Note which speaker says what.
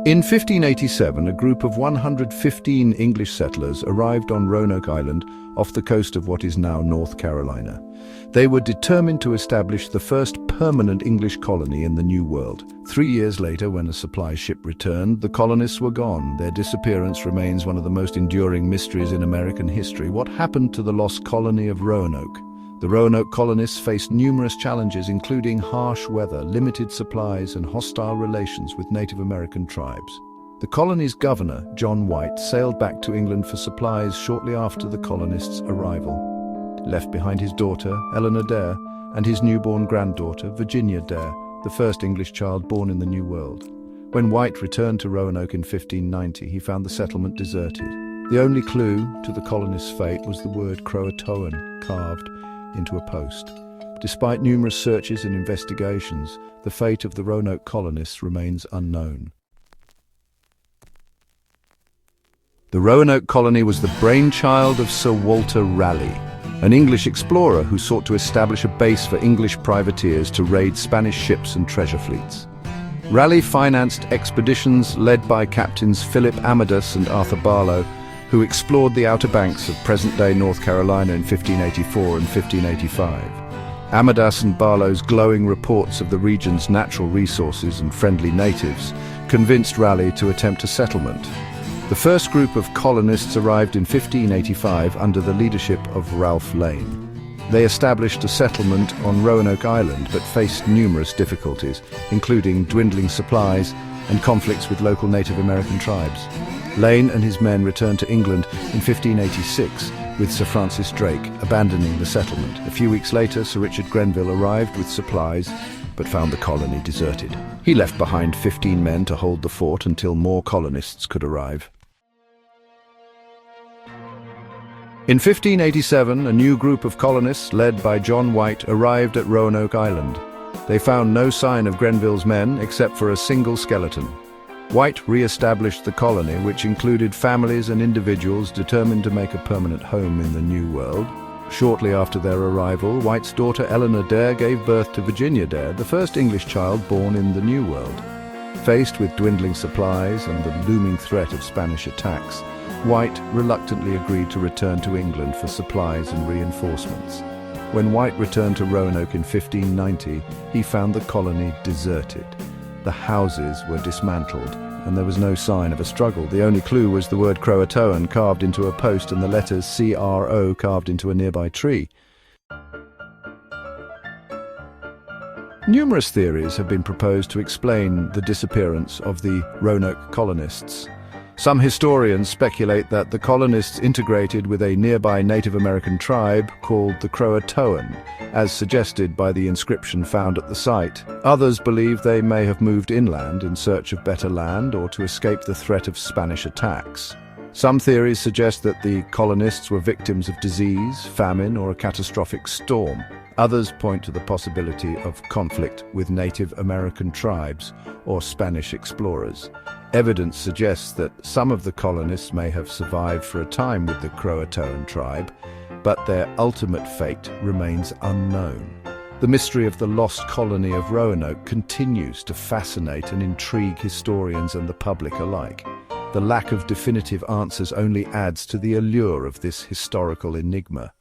Speaker 1: In 1587, a group of 115 English settlers arrived on Roanoke Island off the coast of what is now North Carolina. They were determined to establish the first permanent English colony in the New World. 3 years later, when a supply ship returned, the colonists were gone. Their disappearance remains one of the most enduring mysteries in American history. What happened to the lost colony of Roanoke? The Roanoke colonists faced numerous challenges, including harsh weather, limited supplies, and hostile relations with Native American tribes. The colony's governor, John White, sailed back to England for supplies shortly after the colonists' arrival. Left behind his daughter, Eleanor Dare, and his newborn granddaughter, Virginia Dare, the first English child born in the New World. When White returned to Roanoke in 1590, he found the settlement deserted. The only clue to the colonists' fate was the word Croatoan carved into a post. Despite numerous searches and investigations, the fate of the Roanoke colonists remains unknown. The Roanoke colony was the brainchild of Sir Walter Raleigh, an English explorer who sought to establish a base for English privateers to raid Spanish ships and treasure fleets. Raleigh financed expeditions led by captains Philip Amadas and Arthur Barlow, who explored the Outer Banks of present-day North Carolina in 1584 and 1585. Amadas and Barlow's glowing reports of the region's natural resources and friendly natives convinced Raleigh to attempt a settlement. The first group of colonists arrived in 1585 under the leadership of Ralph Lane. They established a settlement on Roanoke Island but faced numerous difficulties, including dwindling supplies and conflicts with local Native American tribes. Lane and his men returned to England in 1586 with Sir Francis Drake, abandoning the settlement. A few weeks later, Sir Richard Grenville arrived with supplies but found the colony deserted. He left behind 15 men to hold the fort until more colonists could arrive. In 1587, a new group of colonists led by John White arrived at Roanoke Island. They found no sign of Grenville's men except for a single skeleton. White re-established the colony, which included families and individuals determined to make a permanent home in the New World. Shortly after their arrival, White's daughter Eleanor Dare gave birth to Virginia Dare, the first English child born in the New World. Faced with dwindling supplies and the looming threat of Spanish attacks, White reluctantly agreed to return to England for supplies and reinforcements. When White returned to Roanoke in 1590, he found the colony deserted. The houses were dismantled, and there was no sign of a struggle. The only clue was the word Croatoan carved into a post and the letters CRO carved into a nearby tree. Numerous theories have been proposed to explain the disappearance of the Roanoke colonists. Some historians speculate that the colonists integrated with a nearby Native American tribe called the Croatoan, as suggested by the inscription found at the site. Others believe they may have moved inland in search of better land or to escape the threat of Spanish attacks. Some theories suggest that the colonists were victims of disease, famine, or a catastrophic storm. Others point to the possibility of conflict with Native American tribes or Spanish explorers. Evidence suggests that some of the colonists may have survived for a time with the Croatoan tribe, but their ultimate fate remains unknown. The mystery of the lost colony of Roanoke continues to fascinate and intrigue historians and the public alike. The lack of definitive answers only adds to the allure of this historical enigma.